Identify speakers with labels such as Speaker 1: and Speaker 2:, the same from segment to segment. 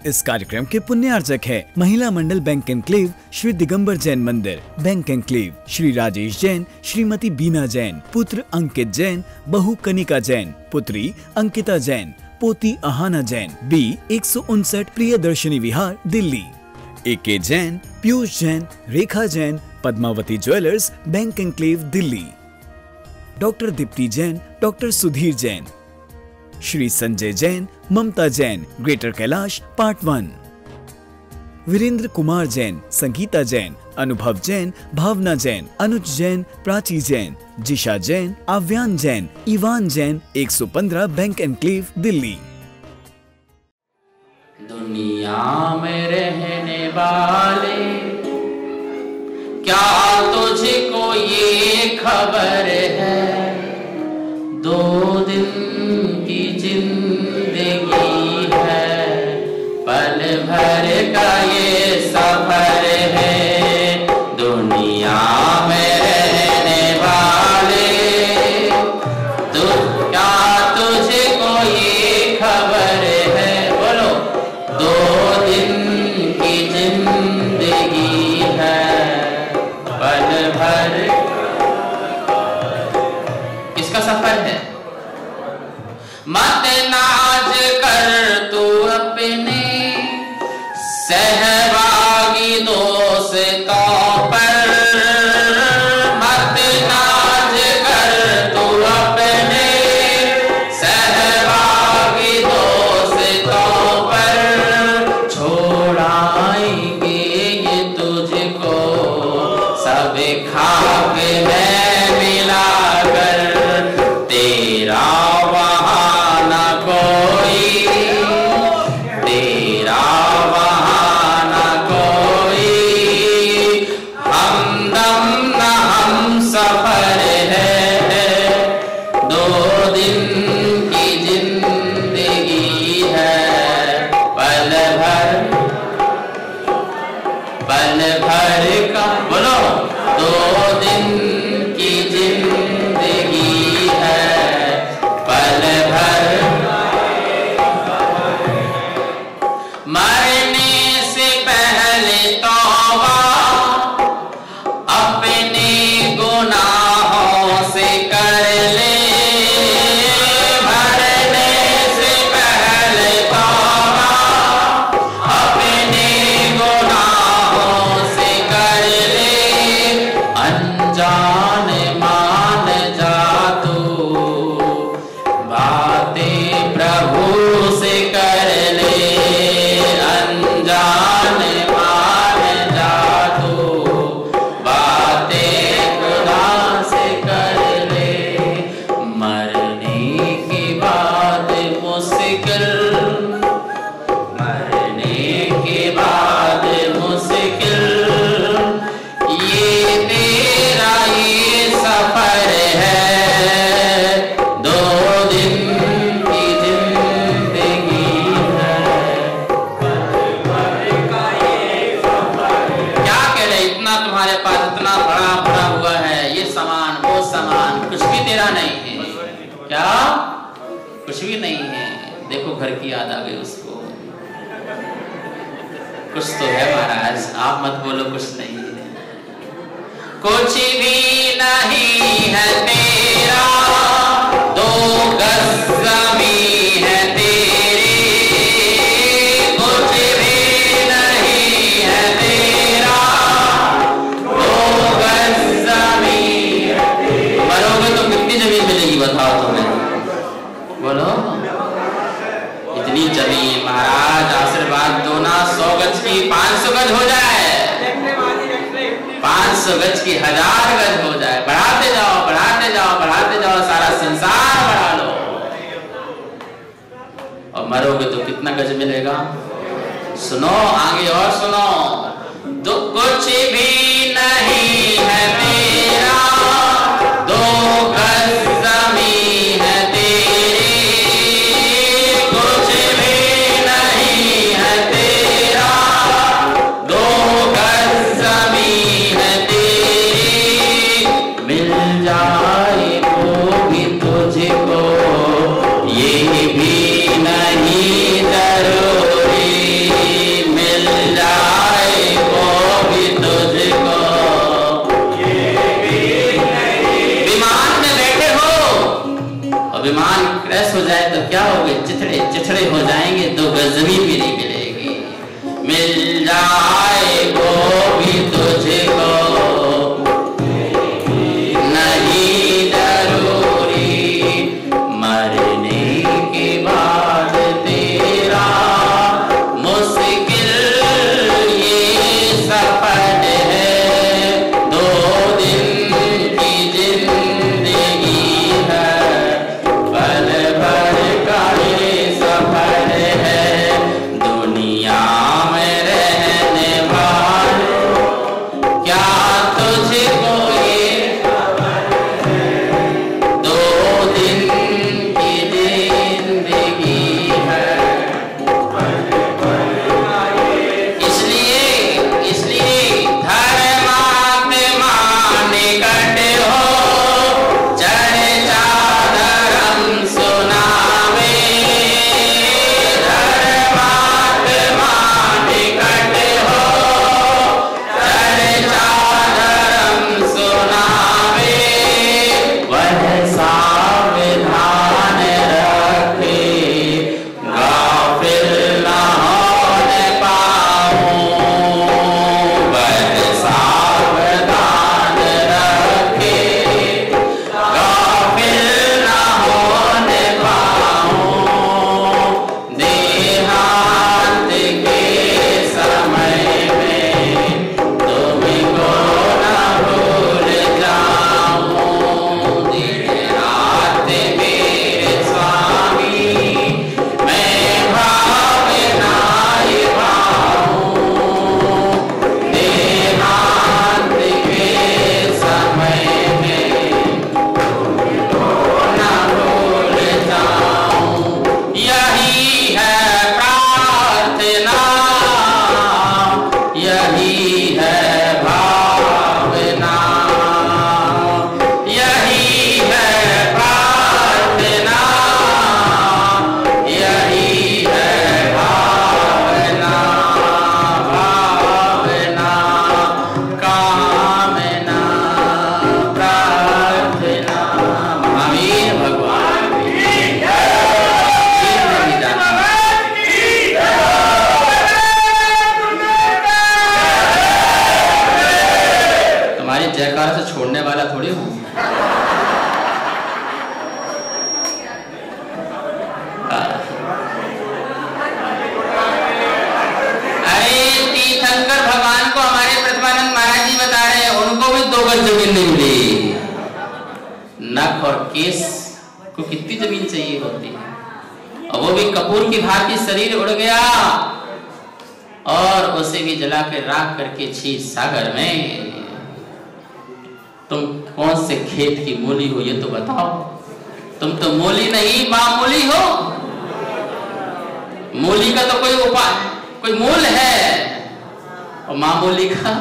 Speaker 1: इस कार्यक्रम के पुण्यार्चक है महिला मंडल बैंक एनक्लेव श्री दिगंबर जैन मंदिर, बैंक एनक्लेव श्री राजेश जैन, श्रीमती बीना जैन, पुत्र अंकित जैन, बहू कनिका जैन, पुत्री अंकिता जैन, पोती Ahana Jain, B 159 Priyadarshini Vihar, Delhi. AK Jain, Piyush Jain, Rekha Jain, Padmavati jewellers, bank enclave, Delhi. Doctor Deepti Jain, doctor Sudhir Jain, Shri Sanjay Jain, Mamta Jain, Greater Kailash, part 1। Virendra Kumar Jain, Sangeeta Jain, Anubhav Jain, Bhavna Jain, Anuj Jain, Prachi Jain, Jisha Jain, Aavyan Jain, Ivaan Jain, 115 bank enclave, Delhi.
Speaker 2: दुनिया में रहने वाले, क्या तुझको ये खबर है, 2 दिन की जिंदगी है, पल भर का ये सफर है। दुनिया में रहने वाले, तो क्या तुझको ये खबर है, बोलो 2 दिन की जिंदगी है, पल भर। किसका सफर है? मत नाज कर तू अपने सहभागी दोस्तों पर, मत नाज कर तू अपने सहभागी दोस्तों पर, छोड़ाएंगे ये तुझको सब खाक में मिलाकर, तेरा वहाँ न कोई, तेरा वहाँ न कोई, हमदम न हम सफर है, 2 दिन की जिंदगी है, पल भर का, बोलो 2 दिन की जिंदगी है, पल भर। मरने से पहले तौबा अपने गुनाहों से कर ले, मरने से पहले तौबा अपने गुनाहों से कर ले, अनजान मान जा तू, बातें प्रभु से कर ले, अनजान मान जा तू, बातें खुदा से कर ले। मरने के बाद मुश्किल, मरने के बाद मुश्किल, ये तेरा ये सफर है, 2 दिन की जिंदगी है, क्या कह रहे, इतना तुम्हारे पास इतना बड़ा बड़ा हुआ है, ये सामान वो सामान, कुछ भी तेरा नहीं है, क्या कुछ भी नहीं है। देखो घर की याद आ गई उसको, कुछ तो है महाराज, आप मत बोलो कुछ नहीं है, कुछ भी नहीं है तेरा, 2 गज ज़मीन है तेरी, कुछ भी नहीं है तेरा, 2 गज ज़मीन। मरोगे तो कितनी जमीन मिलेगी बताओ तुम्हें, बोलो इतनी जमीन महाराज, आशीर्वाद दो ना, 100 गज की 500 गज हो जाए, 500 गज की 1000 गज हो जाए, बढ़ाते जाओ बढ़ाते जाओ बढ़ाते जाओ, सारा संसार बढ़ा लो, और मरोगे तो कितना गज मिलेगा। सुनो आगे और सुनो, तो कुछ भी नहीं है तेरा, 2 गज ज़मीन है तेरी, कुछ भी नहीं है तेरा, 2 गज ज़मीन है तेरी, मिल जाए वो भी तुझको, ये भी नहीं जरूरी, क्या हो गए, चिथड़े चिथड़े हो जाएंगे, 2 गज जमीन भी नहीं मिलेगी। मिल जाए वो भी तुझको नहीं जरूरी, मरने के बाद तेरा मुश्किल ये सफर है, 2 दिन की जिंदगी है, पल भर का ये सफर है, दुनिया में रहने वालों क्या तुझको ये खबर है, 2 दिन की जिंदगी है, इसलिए धर्मात्मा निकट हो, चर्चा धर्म सुनावे, धर्मात्मा निकट हो, चर्चा धर्म सुनावे, वह सावधान रखे, गाफिल न होने पाऊं, वह सावधान रखे, गाफिल न होने पाऊं, देहांत के समय में तुमको न भूल जाऊं, दिन रात मेरे स्वामी मैं भावना निभाऊं, देहांत के समय में तुमको न भूल जाऊं, यही है प्रार्थना, यही है भावना, यही है प्रार्थना, यही है भावना, भावना कामना प्रार्थना। महावीर भगवान की जय। तुम्हारी जयकारा से छोड़ने वाला थोड़ी हूँ। अरे तीर्थंकर भगवान को हमारे प्रतिमानंद महाराज जी बता रहे हैं, उनको भी 2 गज जमीन नहीं मिली। नख और केस को कितनी जमीन चाहिए होती है, और वो भी कपूर की भांति शरीर उड़ गया और उसे भी जला के राख करके क्षीर सागर में। तुम कौन से खेत की मूली हो ये तो बताओ, तुम तो मूली नहीं मामूली हो। मूली का तो कोई उपाय, कोई मूल है, और मामूली का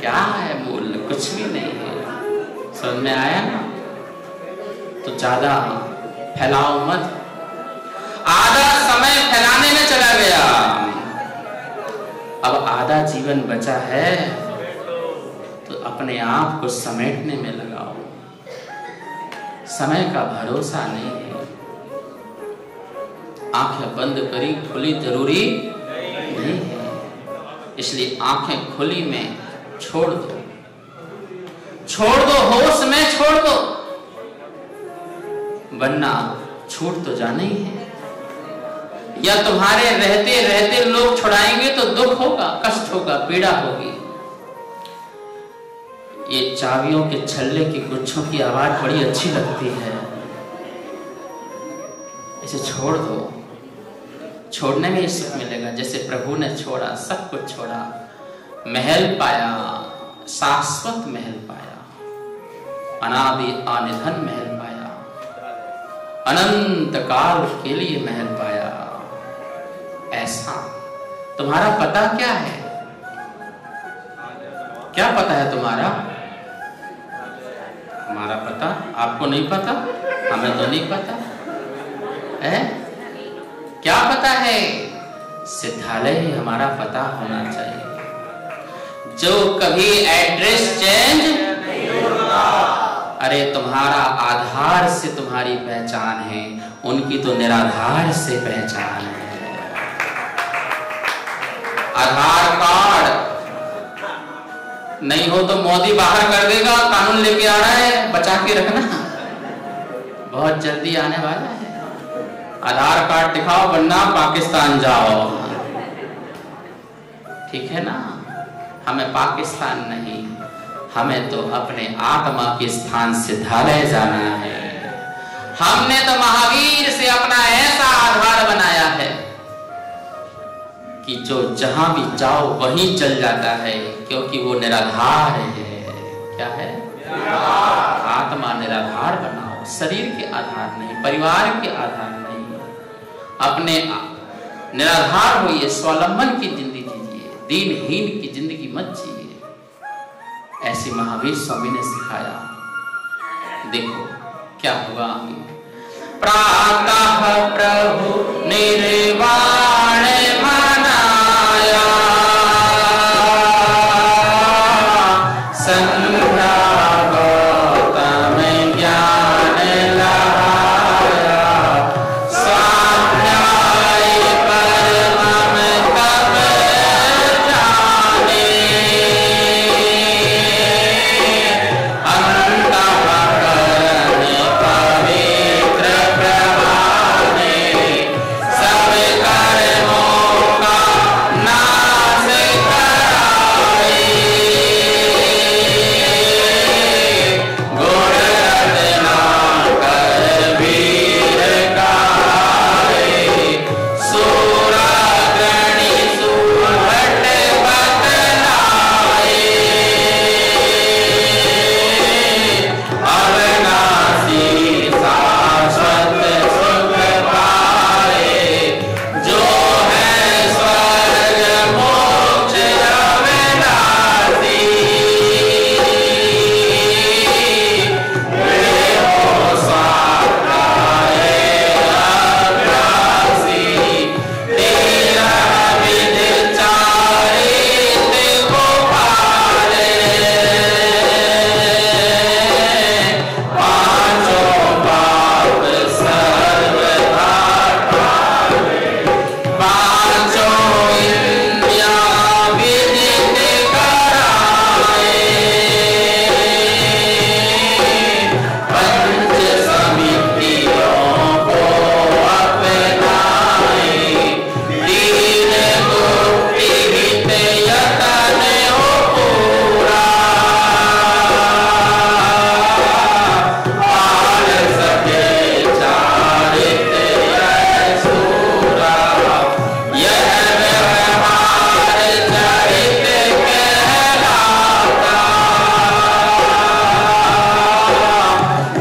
Speaker 2: क्या है मूल, कुछ भी नहीं है। समझ में आया ना? तो ज्यादा फैलाओ मत, आधा समय फैलाने में चला गया, अब आधा जीवन बचा है, तो अपने आप को समेटने में लगाओ। समय का भरोसा नहीं है। आंखें बंद करी खुली जरूरी नहीं है, इसलिए आंखें खुली में छोड़ दो, छोड़ दो, होश में छोड़ दो, वरना छूट तो जाना ही है। या तुम्हारे रहते रहते लोग छुड़ाएंगे तो दुख होगा, कष्ट होगा, पीड़ा होगी। ये चाबियों के छल्ले की गुच्छों की आवाज बड़ी अच्छी लगती है, इसे छोड़ दो। छोड़ने में ही सुख मिलेगा। जैसे प्रभु ने छोड़ा, सब कुछ छोड़ा, महल पाया, शाश्वत महल पाया, अनादि अनिधन महल पाया, अनंत काल के लिए महल पाया। ऐसा तुम्हारा पता क्या है? क्या पता है तुम्हारा? हमारा पता आपको नहीं पता, हमें तो नहीं पता है। क्या पता है? सिद्धालय ही हमारा पता होना चाहिए, जो कभी एड्रेस चेंज नहीं होगा। अरे तुम्हारा आधार से तुम्हारी पहचान है, उनकी तो निराधार से पहचान है। आधार कार्ड नहीं हो तो मोदी बाहर कर देगा, कानून लेके आ रहा है, बचा के रखना, बहुत जल्दी आने वाला है। आधार कार्ड दिखाओ वरना पाकिस्तान जाओ, ठीक है ना। हमें पाकिस्तान नहीं, हमें तो अपने आत्मा के स्थान सिद्धालय जाना है। हमने तो महावीर से अपना ऐसा आधार बनाया है कि जो जहां भी जाओ वहीं चल जाता है, क्योंकि वो निराधार है। क्या है? आत्मा निराधार बनाओ, शरीर के आधार नहीं, परिवार के आधार नहीं, अपने निराधार होइए, स्वावलंबन की जिंदगी जीजिए, दीनहीन की जिंदगी मत जिए। ऐसी महावीर स्वामी ने सिखाया। देखो क्या हुआ आगे। प्रातः प्रभु निर्वाण मनाया, संध्या गौतम ज्ञान लहाया, स्वाध्याय परमम तप जाने, अंतःकरण पवित्र प्रभाने, सब कर्मों का नाश कराए, गुण रत्नाकर वीर गाए, सूराग्रणी सुभट बतलाए, अविनाशी शाश्वत सुख पाए, जो है स्वर्ग मोक्ष अविनाशी, वे हो स्वाध्याय अभ्यासी, तेरह विध चारित गोपाले, पांचों पाप सर्वथा टाले, पांचों इंद्रियां विदित कराए, पंच समितियों को अपनाए, दीन मुक्ति हित यतन हो पूरा, पाल सके चारित यह सूरा, यह व्यवहार चरित कहलाता,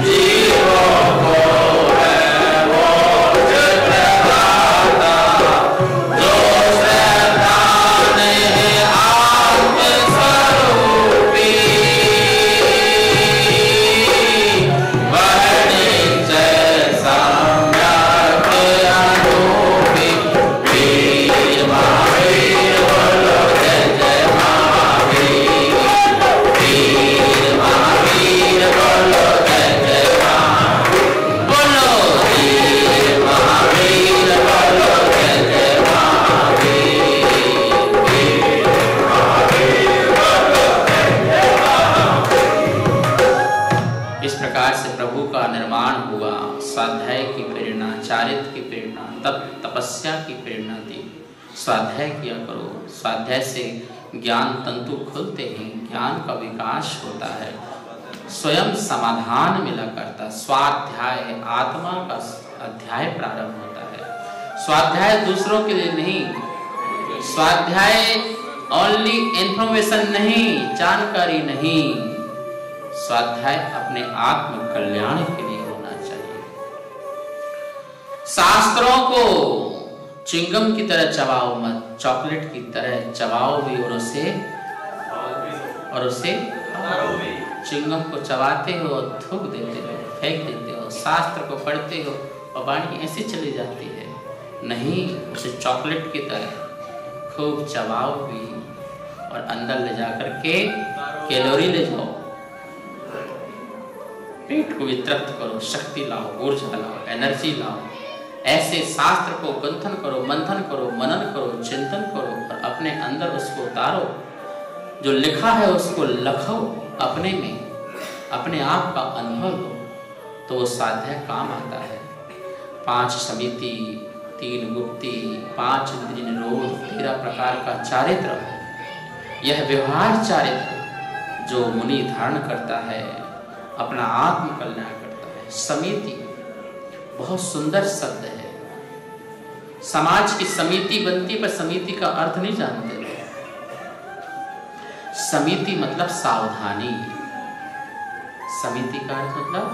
Speaker 2: जीवों को है मोक्ष प्रदाता, जो श्रद्धान है आत्मस्वरूपी, वह निश्चय सम्यक अनूपी, वीर महावीर बोलो जय जय महावीर, वीर महावीर बोलो जय जय महावीर, बोलो वीर महावीर बोलो जय जय महावीर, वीर महावीर बोलो जय जय महावीर। इस प्रकार से प्रभु का निर्माण हुआ। स्वाध्याय की प्रेरणा, चारित्र की प्रेरणा, तपस्या की प्रेरणा दी। स्वाध्याय किया करो, स्वाध्याय से ज्ञान तंतु खुलते हैं, ज्ञान का विकास होता है, स्वयं समाधान मिला करता। स्वाध्याय आत्मा का अध्याय प्रारंभ होता है। स्वाध्याय दूसरों के लिए नहीं, स्वाध्याय ओनली इंफॉर्मेशन नहीं, जानकारी नहीं, स्वाध्याय अपने आत्म कल्याण के लिए होना चाहिए। शास्त्रों को चिंगम की तरह चबाओ मत, चॉकलेट की तरह चबाओ भी और उसे चिंगम को चबाते हो, थूक देते हो, फेंक देते हो। शास्त्र को पढ़ते हो और वाणी ऐसे चली जाती है। नहीं, उसे चॉकलेट की तरह खूब चबाओ भी और अंदर ले जाकर के कैलोरी ले जाओ। पेट को वितृप्त करो, शक्ति लाओ, ऊर्जा लाओ, एनर्जी लाओ। ऐसे शास्त्र को गुंथन करो, मंथन करो, मनन करो, चिंतन करो और अपने अंदर उसको उतारो। जो लिखा है उसको लखो अपने में, अपने आप का अनुभव लो, तो वो साध्य काम आता है। 5 समिति, 3 गुप्ति, 5 इंद्रिय निरोध, 13 प्रकार का चारित्र, यह व्यवहार चारित्र जो मुनि धारण करता है, अपना आत्म कल्याण करता है। समिति बहुत सुंदर शब्द है। समाज की समिति बनती है, पर समिति का अर्थ नहीं जानते। समिति मतलब सावधानी। समिति का अर्थ मतलब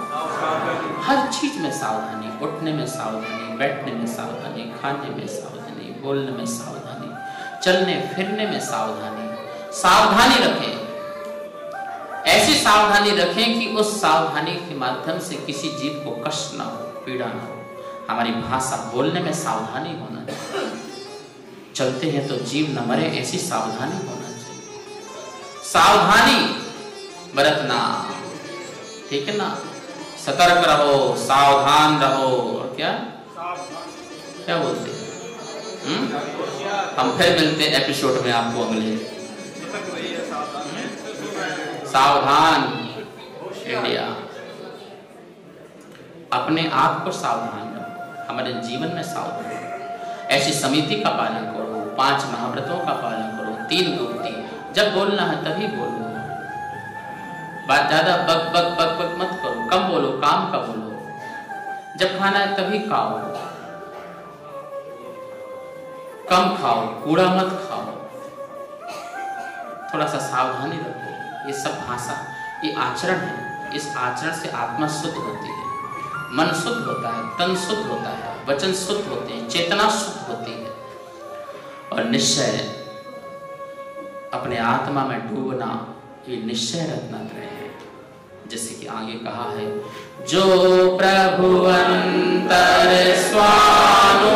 Speaker 2: हर चीज में सावधानी, उठने में सावधानी, बैठने में सावधानी, खाने में सावधानी, बोलने में सावधानी, चलने फिरने में सावधानी। सावधानी रखें, ऐसी सावधानी रखें कि उस सावधानी के माध्यम से किसी जीव को कष्ट ना हो, पीड़ा ना हो। हमारी भाषा बोलने में सावधानी होना चाहिए। चलते हैं तो जीव न मरे, ऐसी सावधानी होना चाहिए। सावधानी बरतना, ठीक है ना। सतर्क रहो, सावधान रहो। और क्या क्या बोलते हैं? हम फिर मिलते हैं एपिसोड में आपको अगले। सावधान इंडिया, अपने आप को सावधान रखो, हमारे जीवन में सावधान रखो। ऐसी समिति का पालन करो, 5 महाव्रतों का पालन करो, 3 गुप्ति। जब बोलना है तभी बोलो, बात ज्यादा बक बक बक बक मत करो, कम बोलो, काम का बोलो। जब खाना है तभी खाओ, कम खाओ, कूड़ा मत खाओ, थोड़ा सा सावधानी रखो। ये सब भाषा, ये आचरण है। इस आचरण से आत्मा शुद्ध होती है, मन शुद्ध होता है, तन शुद्ध होता है, वचन शुद्ध होते हैं, चेतना शुद्ध होती है। और निश्चय अपने आत्मा में डूबना, ये निश्चय रखना है। जैसे कि आगे कहा है, जो प्रभु अंतर स्वानुभूति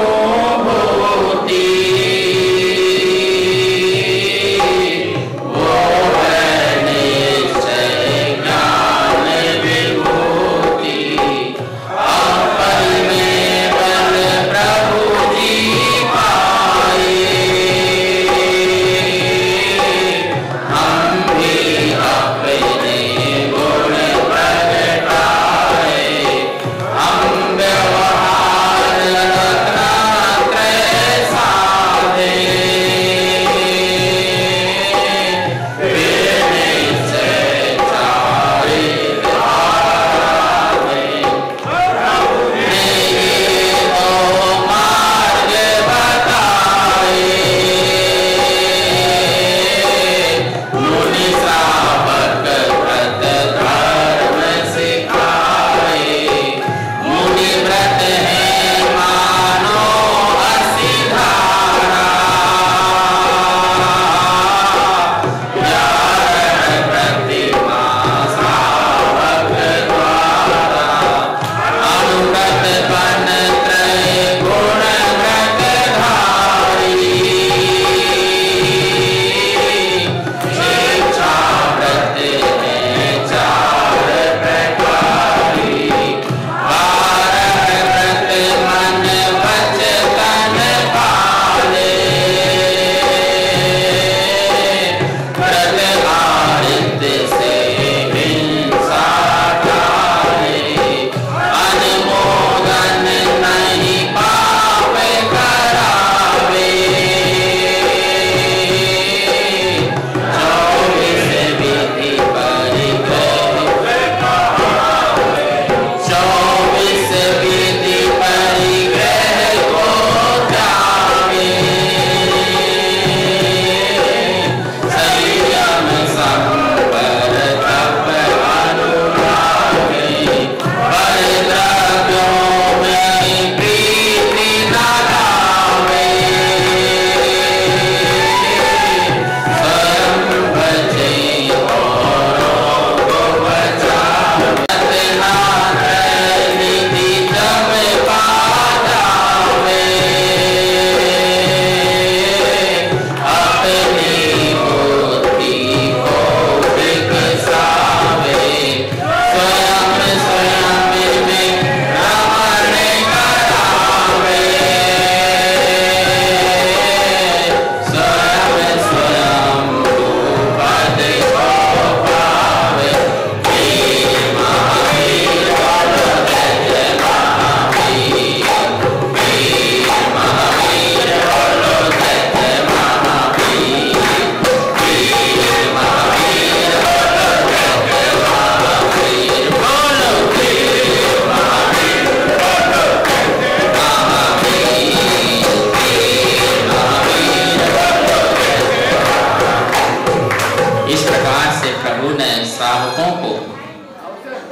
Speaker 2: श्रावकों को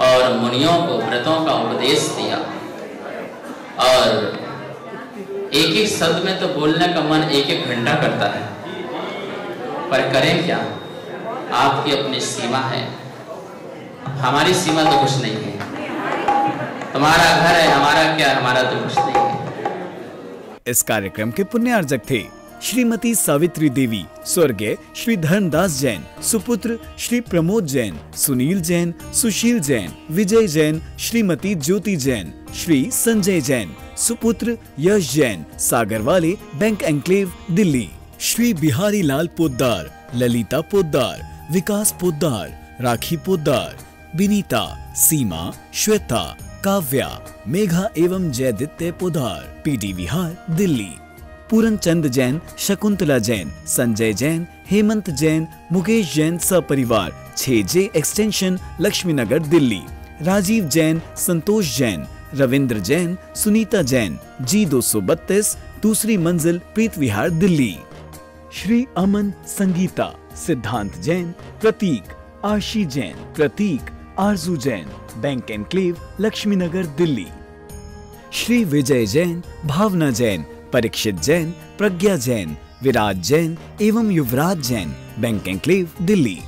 Speaker 2: और मुनियों को व्रतों का उपदेश दिया। और एक एक शब्द में तो बोलने का मन एक एक घंटा करता है, पर करें क्या, आपकी अपनी सीमा है, हमारी सीमा तो कुछ नहीं है। तुम्हारा घर है, हमारा क्या, हमारा तो कुछ नहीं है।
Speaker 1: इस कार्यक्रम के पुण्यार्जक थे श्रीमती सावित्री देवी, स्वर्गीय श्री धर्मदास जैन, सुपुत्र श्री प्रमोद जैन, सुनील जैन, सुशील जैन, विजय जैन, श्रीमती ज्योति जैन, श्री संजय जैन, सुपुत्र यश जैन, सागरवाले, बैंक एन्क्लेव, दिल्ली। श्री बिहारी लाल पोद्दार, ललिता पोद्दार, विकास पोद्दार, राखी पोद्दार, विनीता, सीमा, श्वेता, काव्या, मेघा एवं जयदित्य पोद्दार, पीडी विहार, दिल्ली। पूरन चंद जैन, शकुंतला जैन, संजय जैन, हेमंत जैन, मुकेश जैन सपरिवार, 6J एक्सटेंशन, लक्ष्मी नगर, दिल्ली। राजीव जैन, संतोष जैन, रविंद्र जैन, सुनीता जैन, G232, दूसरी मंजिल, प्रीत विहार, दिल्ली। श्री अमन, संगीता, सिद्धांत जैन, प्रतीक, आशी जैन, प्रतीक, आरजू जैन, बैंक एन्क्लेव, लक्ष्मी नगर, दिल्ली। श्री विजय जैन, भावना जैन, परीक्षित जैन, प्रज्ञा जैन, विराज जैन एवं युवराज जैन, बैंक एन्क्लेव, दिल्ली।